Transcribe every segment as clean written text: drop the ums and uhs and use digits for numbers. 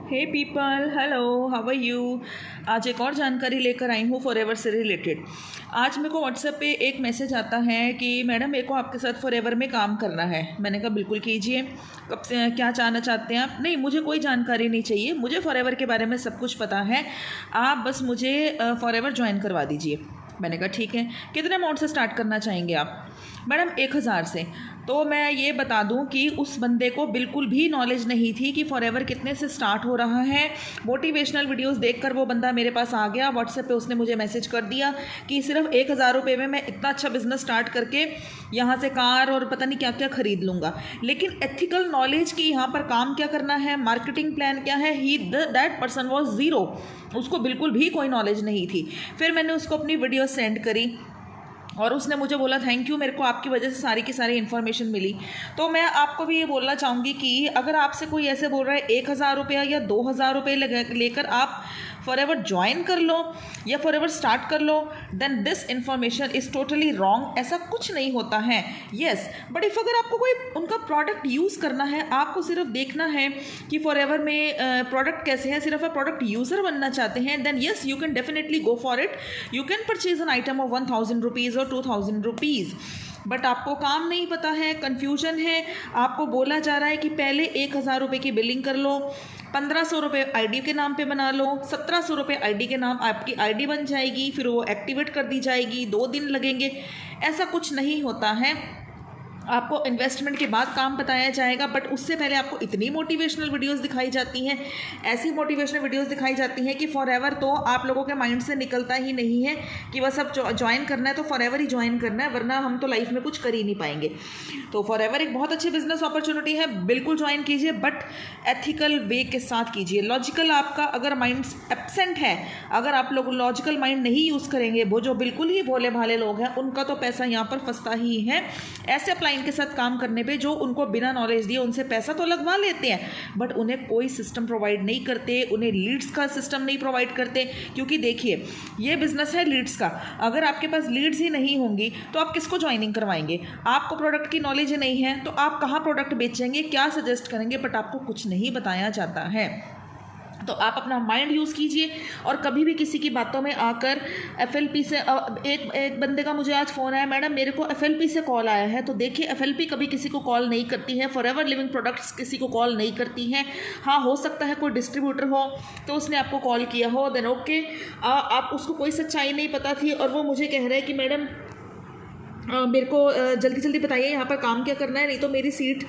Hey people, hello, how are you. आज एक और जानकारी लेकर आई हूँ फॉरएवर से रिलेटेड। आज मेरे को व्हाट्सएप पे एक मैसेज आता है कि मैडम मेरे को आपके साथ फॉरएवर में काम करना है। मैंने कहा बिल्कुल कीजिए। कब से क्या जानना चाहते हैं आप? नहीं, मुझे कोई जानकारी नहीं चाहिए, मुझे फॉरएवर के बारे में सब कुछ पता है। आप बस मुझे फॉरएवर ज्वाइन करवा दीजिए। मैंने कहा ठीक है। कितने अमाउंट से स्टार्ट करना चाहेंगे आप? मैडम 1000 से। तो मैं ये बता दूं कि उस बंदे को बिल्कुल भी नॉलेज नहीं थी कि फॉरएवर कितने से स्टार्ट हो रहा है। मोटिवेशनल वीडियोस देखकर वो बंदा मेरे पास आ गया। व्हाट्सएप पे उसने मुझे मैसेज कर दिया कि सिर्फ 1000 रुपये में मैं इतना अच्छा बिजनेस स्टार्ट करके यहाँ से कार और पता नहीं क्या क्या खरीद लूँगा। लेकिन एथिकल नॉलेज की यहाँ पर काम क्या करना है, मार्केटिंग प्लान क्या है, दैट पर्सन वॉज ज़ीरो। उसको बिल्कुल भी कोई नॉलेज नहीं थी। फिर मैंने उसको अपनी वीडियो सेंड करी और उसने मुझे बोला थैंक यू, मेरे को आपकी वजह से सारी की सारी इन्फॉर्मेशन मिली। तो मैं आपको भी ये बोलना चाहूँगी कि अगर आपसे कोई ऐसे बोल रहा है 1000 रुपया या 2000 रुपये लेकर आप फॉरएवर ज्वाइन कर लो या फॉरएवर स्टार्ट कर लो, then this information is totally wrong. ऐसा कुछ नहीं होता है। येस, बट इफ़ अगर आपको कोई उनका प्रोडक्ट यूज़ करना है, आपको सिर्फ देखना है कि फॉरएवर में प्रोडक्ट कैसे है, सिर्फ आप प्रोडक्ट यूज़र बनना चाहते हैं, then yes you can definitely go for it. You can purchase an item of 1000 rupees और 2000 रुपीज़। बट आपको काम नहीं पता है, कन्फ्यूजन है। आपको बोला जा रहा है कि पहले 1000 रुपये की बिलिंग कर लो, 1500 रुपये आईडी के नाम पे बना लो, 1700 रुपये आईडी के नाम आपकी आईडी बन जाएगी, फिर वो एक्टिवेट कर दी जाएगी, 2 दिन लगेंगे। ऐसा कुछ नहीं होता है। आपको इन्वेस्टमेंट के बाद काम बताया जाएगा, बट उससे पहले आपको इतनी मोटिवेशनल वीडियोस दिखाई जाती हैं, ऐसी मोटिवेशनल वीडियोस दिखाई जाती हैं कि फॉरएवर तो आप लोगों के माइंड से निकलता ही नहीं है कि बस अब ज्वाइन करना है तो फॉरएवर ही ज्वाइन करना है, वरना हम तो लाइफ में कुछ कर ही नहीं पाएंगे। तो फॉरएवर एक बहुत अच्छी बिजनेस अपॉर्चुनिटी है, बिल्कुल ज्वाइन कीजिए, बट एथिकल वे के साथ कीजिए। लॉजिकल आपका अगर माइंड एब्सेंट है, अगर आप लोग लॉजिकल माइंड नहीं यूज़ करेंगे, वो जो बिल्कुल ही भोले भाले लोग हैं उनका तो पैसा यहाँ पर फंसता ही है। ऐसे अपलाइन के साथ काम करने पे जो उनको बिना नॉलेज दिए उनसे पैसा तो लगवा लेते हैं, बट उन्हें कोई सिस्टम प्रोवाइड नहीं करते, उन्हें लीड्स का सिस्टम नहीं प्रोवाइड करते। क्योंकि देखिए ये बिजनेस है लीड्स का। अगर आपके पास लीड्स ही नहीं होंगी तो आप किसको ज्वाइनिंग करवाएंगे? आपको प्रोडक्ट की नॉलेज नहीं है तो आप कहाँ प्रोडक्ट बेचेंगे, क्या सजेस्ट करेंगे? बट आपको कुछ नहीं बताया जाता है। तो आप अपना माइंड यूज़ कीजिए और कभी भी किसी की बातों में आकर एफएलपी से एक बंदे का मुझे आज फ़ोन आया, मैडम मेरे को एफएलपी से कॉल आया है। तो देखिए एफएलपी कभी किसी को कॉल नहीं करती है, फॉरएवर लिविंग प्रोडक्ट्स किसी को कॉल नहीं करती हैं। हाँ, हो सकता है कोई डिस्ट्रीब्यूटर हो तो उसने आपको कॉल किया हो, देन ओके, आप उसको कोई सच्चाई नहीं पता थी और वो मुझे कह रहे हैं कि मैडम मेरे को जल्दी जल्दी बताइए यहाँ पर काम क्या करना है, नहीं तो मेरी सीट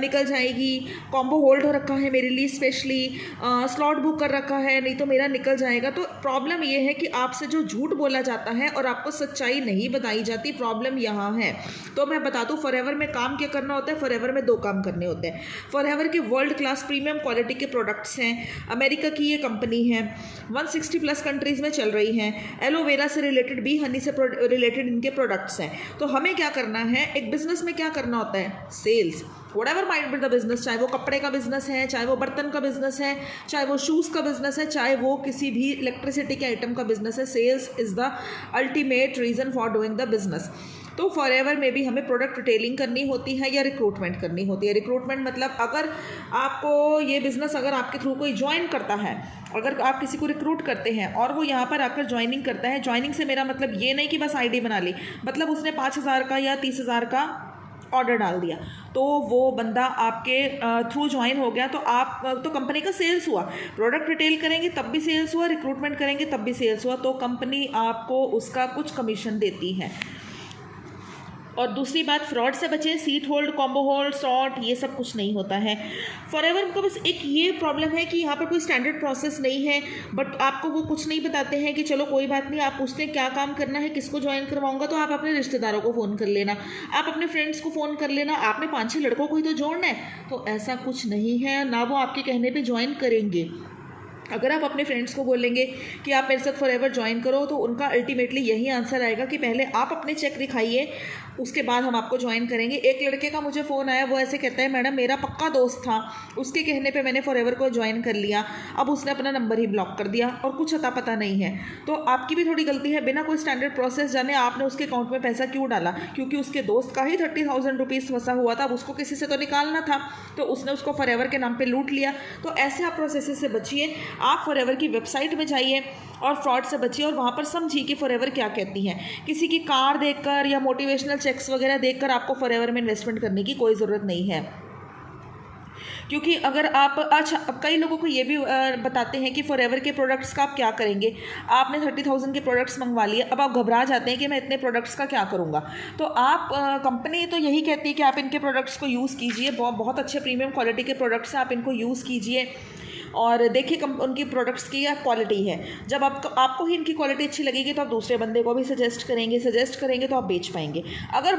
निकल जाएगी, कॉम्बो होल्ड हो रखा है मेरे लिए स्पेशली, स्लॉट बुक कर रखा है, नहीं तो मेरा निकल जाएगा। तो प्रॉब्लम ये है कि आपसे जो झूठ बोला जाता है और आपको सच्चाई नहीं बताई जाती, प्रॉब्लम यहाँ है। तो मैं बता दूँ फॉरएवर में काम क्या करना होता है। फॉरएवर में 2 काम करने होते हैं। फॉरएवर के वर्ल्ड क्लास प्रीमियम क्वालिटी के प्रोडक्ट्स हैं। अमेरिका की ये कंपनी है, 160+ कंट्रीज़ में चल रही हैं। एलोवेरा से रिलेटेड भी, हनी से रिलेटेड इनके प्रोडक्ट्स हैं। तो हमें क्या करना है, एक बिजनेस में क्या करना होता है, sales. Whatever might be the business, चाहे वो कपड़े का बिजनेस है, चाहे वो बर्तन का बिजनेस है, चाहे वो शूज़ का बिजनेस है, चाहे वो किसी भी इलेक्ट्रिसिटी के आइटम का बिजनेस है, sales is the ultimate reason for doing the business. तो फॉरएवर में भी हमें प्रोडक्ट रिटेलिंग करनी होती है या रिक्रूटमेंट करनी होती है। रिक्रूटमेंट मतलब अगर आपको ये बिज़नेस अगर आपके थ्रू कोई ज्वाइन करता है, अगर आप किसी को रिक्रूट करते हैं और वो यहाँ पर आकर ज्वाइनिंग करता है, ज्वाइनिंग से मेरा मतलब ये नहीं कि बस आईडी बना ली, मतलब उसने 5000 का या 30,000 का ऑर्डर डाल दिया तो वो बंदा आपके थ्रू ज्वाइन हो गया, तो आप तो कंपनी का सेल्स हुआ। प्रोडक्ट रिटेल करेंगे तब भी सेल्स हुआ, रिक्रूटमेंट करेंगे तब भी सेल्स हुआ। तो कंपनी आपको उसका कुछ कमीशन देती है। और दूसरी बात, फ्रॉड से बचें। Seat hold, combo hold, short, ये सब कुछ नहीं होता है। फॉरएवर का बस एक ये प्रॉब्लम है कि यहाँ पर कोई स्टैंडर्ड प्रोसेस नहीं है, बट आपको वो कुछ नहीं बताते हैं कि चलो कोई बात नहीं, आप पूछते हैं क्या काम करना है, किसको ज्वाइन करवाऊंगा, तो आप अपने रिश्तेदारों को फ़ोन कर लेना, आप अपने फ्रेंड्स को फ़ोन कर लेना, आपने 5-6 लड़कों को ही तो जोड़ना है। तो ऐसा कुछ नहीं है, ना वो आपके कहने पर ज्वाइन करेंगे। अगर आप अपने फ्रेंड्स को बोलेंगे कि आप मेरे साथ फॉरएवर ज्वाइन करो, तो उनका अल्टीमेटली यही आंसर आएगा कि पहले आप अपने चेक दिखाइए, उसके बाद हम आपको ज्वाइन करेंगे। एक लड़के का मुझे फ़ोन आया, वो ऐसे कहता है, मैडम मेरा पक्का दोस्त था, उसके कहने पे मैंने फॉरएवर को ज्वाइन कर लिया, अब उसने अपना नंबर ही ब्लॉक कर दिया और कुछ अता पता नहीं है। तो आपकी भी थोड़ी गलती है, बिना कोई स्टैंडर्ड प्रोसेस जाने आपने उसके अकाउंट में पैसा क्यों डाला? क्योंकि उसके दोस्त का ही 30,000 रुपीज़ फंसा हुआ था, अब उसको किसी से तो निकालना था, तो उसने उसको फॉरएवर के नाम पर लूट लिया। तो ऐसे आप प्रोसेस से बचिए। आप फॉरएवर की वेबसाइट में जाइए और फ्रॉड से बचिए और वहाँ पर समझिए कि फॉरएवर क्या कहती है। किसी की कार देखकर या मोटिवेशनल चेक्स वगैरह देखकर आपको फॉरएवर में इन्वेस्टमेंट करने की कोई ज़रूरत नहीं है। क्योंकि अगर आप अब कई लोगों को ये भी बताते हैं कि फॉरएवर के प्रोडक्ट्स का आप क्या करेंगे। आपने 30,000 के प्रोडक्ट्स मंगवा लिए, अब आप घबरा जाते हैं कि मैं इतने प्रोडक्ट्स का क्या करूँगा। तो आप कंपनी तो यही कहती है कि आप इनके प्रोडक्ट्स को यूज़ कीजिए, बहुत अच्छे प्रीमियम क्वालिटी के प्रोडक्ट्स हैं, आप इनको यूज़ कीजिए और देखिए उनकी प्रोडक्ट्स की क्या क्वालिटी है। जब आपको ही इनकी क्वालिटी अच्छी लगेगी तो आप दूसरे बंदे को भी सजेस्ट करेंगे तो आप बेच पाएंगे। अगर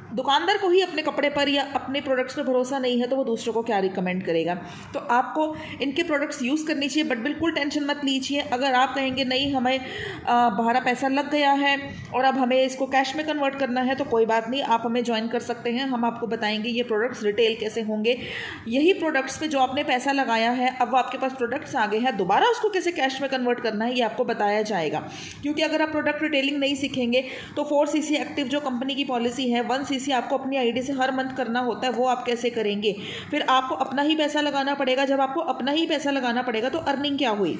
दुकानदार को ही अपने कपड़े पर या अपने प्रोडक्ट्स पर भरोसा नहीं है तो वो दूसरों को क्या रिकमेंड करेगा। तो आपको इनके प्रोडक्ट्स यूज़ करनी चाहिए, बट बिल्कुल टेंशन मत लीजिए। अगर आप कहेंगे नहीं हमें हमारा पैसा लग गया है और अब हमें इसको कैश में कन्वर्ट करना है, तो कोई बात नहीं, आप हमें ज्वाइन कर सकते हैं। हम आपको बताएंगे ये प्रोडक्ट्स रिटेल कैसे होंगे, यही प्रोडक्ट्स पे जो आपने पैसा लगाया है अब वो आपके पास प्रोडक्ट्स आ गए हैं, दोबारा उसको कैसे कैश में कन्वर्ट करना है ये आपको बताया जाएगा। क्योंकि अगर आप प्रोडक्ट रिटेलिंग नहीं सीखेंगे तो 4cc एक्टिव जो कंपनी की पॉलिसी है, 1cc आपको अपनी आईडी से हर मंथ करना होता है, वो आप कैसे करेंगे? फिर आपको अपना ही पैसा लगाना पड़ेगा। जब आपको अपना ही पैसा लगाना पड़ेगा तो अर्निंग क्या हुई?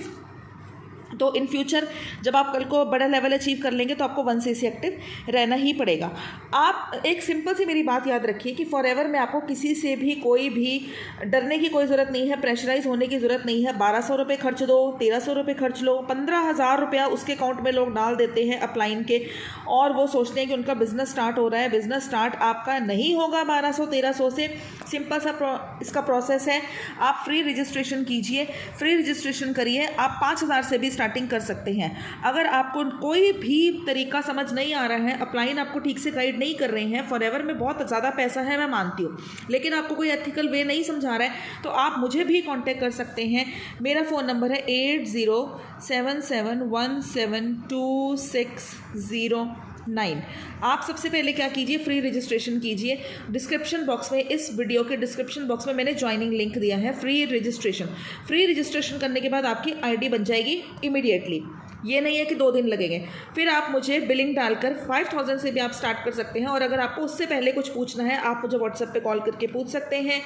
तो इन फ्यूचर जब आप कल को बड़ा लेवल अचीव कर लेंगे तो आपको 1cc एक्टिव रहना ही पड़ेगा। आप एक सिंपल सी मेरी बात याद रखिए कि फॉरएवर में आपको किसी से भी कोई भी डरने की कोई ज़रूरत नहीं है, प्रेशराइज होने की ज़रूरत नहीं है। 1200 रुपये खर्च दो, 1300 रुपये खर्च लो, 15,000 रुपया उसके अकाउंट में लोग डाल देते हैं अपलाइन के, और वो सोचते हैं कि उनका बिज़नेस स्टार्ट हो रहा है। बिज़नेस स्टार्ट आपका नहीं होगा 1200-1300 से। सिंपल सा इसका प्रोसेस है। आप फ्री रजिस्ट्रेशन कीजिए, फ्री रजिस्ट्रेशन करिए। आप 5,000 से भी स्टार्टिंग कर सकते हैं। अगर आपको कोई भी तरीका समझ नहीं आ रहा है, अपलाइन आपको ठीक से गाइड नहीं कर रहे हैं, फॉरएवर में बहुत ज़्यादा पैसा है मैं मानती हूँ, लेकिन आपको कोई एथिकल वे नहीं समझा रहा है, तो आप मुझे भी कांटेक्ट कर सकते हैं। मेरा फ़ोन नंबर है 8077172609। आप सबसे पहले क्या कीजिए, फ्री रजिस्ट्रेशन कीजिए। डिस्क्रिप्शन बॉक्स में, इस वीडियो के डिस्क्रिप्शन बॉक्स में मैंने ज्वाइनिंग लिंक दिया है। फ्री रजिस्ट्रेशन करने के बाद आपकी आईडी बन जाएगी इमीडिएटली। ये नहीं है कि 2 दिन लगेंगे। फिर आप मुझे बिलिंग डालकर 5,000 से भी आप स्टार्ट कर सकते हैं। और अगर आपको उससे पहले कुछ पूछना है, आप मुझे व्हाट्सएप पे कॉल करके पूछ सकते हैं।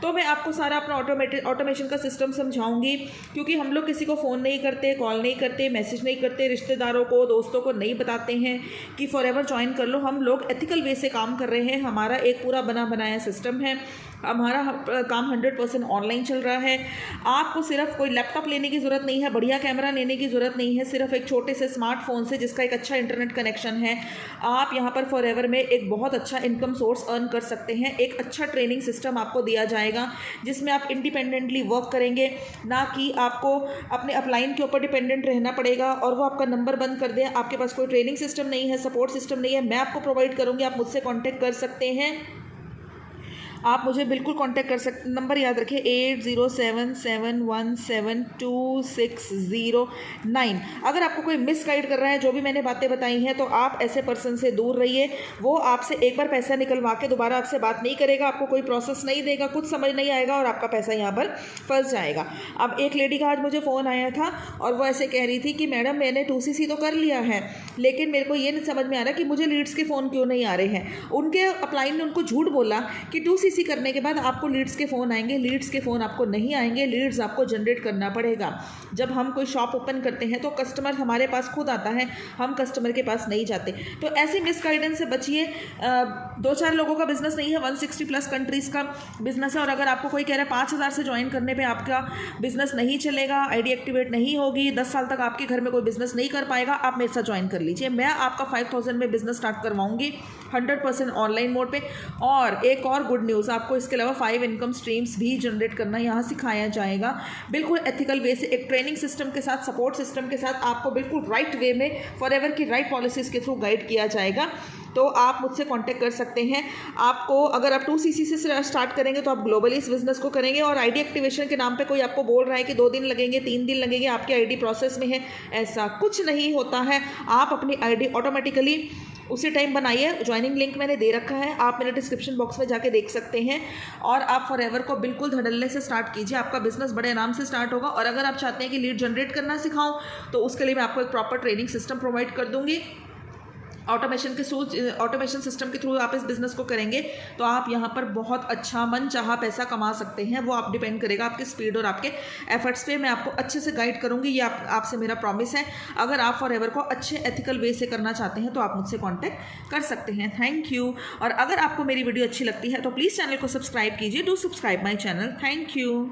तो मैं आपको सारा अपना ऑटोमेशन का सिस्टम समझाऊंगी, क्योंकि हम लोग किसी को फ़ोन नहीं करते, कॉल नहीं करते, मैसेज नहीं करते, रिश्तेदारों को, दोस्तों को नहीं बताते हैं कि फॉरएवर ज्वाइन कर लो। हम लोग एथिकल वे से काम कर रहे हैं। हमारा एक पूरा बना बनाया सिस्टम है। हमारा काम 100% ऑनलाइन चल रहा है। आपको सिर्फ कोई लैपटॉप लेने की ज़रूरत नहीं है, बढ़िया कैमरा लेने की ज़रूरत नहीं है। सिर्फ एक छोटे से स्मार्टफोन से जिसका एक अच्छा इंटरनेट कनेक्शन है, आप यहाँ पर फॉरएवर में एक बहुत अच्छा इनकम सोर्स अर्न कर सकते हैं। एक अच्छा ट्रेनिंग सिस्टम आपको दिया जाएगा जिसमें आप इंडिपेंडेंटली वर्क करेंगे, ना कि आपको अपने अपलाइन के ऊपर डिपेंडेंट रहना पड़ेगा और वो आपका नंबर बंद कर दे। आपके पास कोई ट्रेनिंग सिस्टम नहीं है, सपोर्ट सिस्टम नहीं है, मैं आपको प्रोवाइड करूँगी। आप मुझसे कॉन्टैक्ट कर सकते हैं। आप मुझे बिल्कुल कांटेक्ट कर सकते। नंबर याद रखिए 8077172609। अगर आपको कोई मिस गाइड कर रहा है, जो भी मैंने बातें बताई हैं, तो आप ऐसे पर्सन से दूर रहिए। वो आपसे एक बार पैसा निकलवा के दोबारा आपसे बात नहीं करेगा, आपको कोई प्रोसेस नहीं देगा, कुछ समझ नहीं आएगा और आपका पैसा यहाँ पर फंस जाएगा। अब एक लेडी का आज मुझे फ़ोन आया था और वो ऐसे कह रही थी कि मैडम मैंने 2cc तो कर लिया है, लेकिन मेरे को ये नहीं समझ में आ रहा कि मुझे लीड्स के फ़ोन क्यों नहीं आ रहे हैं। उनके अपलाइन ने उनको झूठ बोला कि 2cc करने के बाद आपको लीड्स के फ़ोन आएंगे। लीड्स के फ़ोन आपको नहीं आएंगे, लीड्स आपको जनरेट करना पड़ेगा। जब हम कोई शॉप ओपन करते हैं तो कस्टमर हमारे पास खुद आता है, हम कस्टमर के पास नहीं जाते। तो ऐसी मिसगाइडेंस से बचिए। 2-4 लोगों का बिजनेस नहीं है, 160+ कंट्रीज़ का बिजनेस है। और अगर आपको कोई कह रहा है 5,000 से ज्वाइन करने पर आपका बिजनेस नहीं चलेगा, आईडी एक्टिवेट नहीं होगी, 10 साल तक आपके घर में कोई बिजनेस नहीं कर पाएगा, आप मेरे साथ ज्वाइन कर लीजिए। मैं आपका 5,000 में बिजनेस स्टार्ट करवाऊंगी 100% ऑनलाइन मोड पे। और एक और गुड न्यूज़, आपको इसके अलावा 5 इनकम स्ट्रीम्स भी जनरेट करना यहाँ सिखाया जाएगा, बिल्कुल एथिकल वे से, एक ट्रेनिंग सिस्टम के साथ, सपोर्ट सिस्टम के साथ। आपको बिल्कुल राइट वे में फॉरएवर की राइट पॉलिसीज़ के थ्रू गाइड किया जाएगा। तो आप मुझसे कांटेक्ट कर सकते हैं। आपको अगर आप 2cc से स्टार्ट करेंगे तो आप ग्लोबली इस बिज़नेस को करेंगे। और आईडी एक्टिवेशन के नाम पे कोई आपको बोल रहा है कि 2 दिन लगेंगे, 3 दिन लगेंगे, आपकी आईडी प्रोसेस में है, ऐसा कुछ नहीं होता है। आप अपनी आईडी ऑटोमेटिकली उसी टाइम बनाइए। ज्वाइनिंग लिंक मैंने दे रखा है, आप मेरे डिस्क्रिप्शन बॉक्स में जाके देख सकते हैं। और आप फॉरएवर को बिल्कुल धड़ल्ले से स्टार्ट कीजिए, आपका बिजनेस बड़े आराम से स्टार्ट होगा। और अगर आप चाहते हैं कि लीड जनरेट करना सिखाऊं तो उसके लिए मैं आपको एक प्रॉपर ट्रेनिंग सिस्टम प्रोवाइड कर दूंगी। ऑटोमेशन सिस्टम के थ्रू आप इस बिज़नेस को करेंगे तो आप यहाँ पर बहुत अच्छा मन चाहा पैसा कमा सकते हैं। वो आप डिपेंड करेगा आपकी स्पीड और आपके एफर्ट्स पे। मैं आपको अच्छे से गाइड करूँगी, ये आपसे मेरा प्रॉमिस है। अगर आप फॉरएवर को अच्छे एथिकल वे से करना चाहते हैं तो आप मुझसे कॉन्टैक्ट कर सकते हैं। Thank you. और अगर आपको मेरी वीडियो अच्छी लगती है तो प्लीज़ चैनल को सब्सक्राइब कीजिए। Do subscribe my channel. Thank you.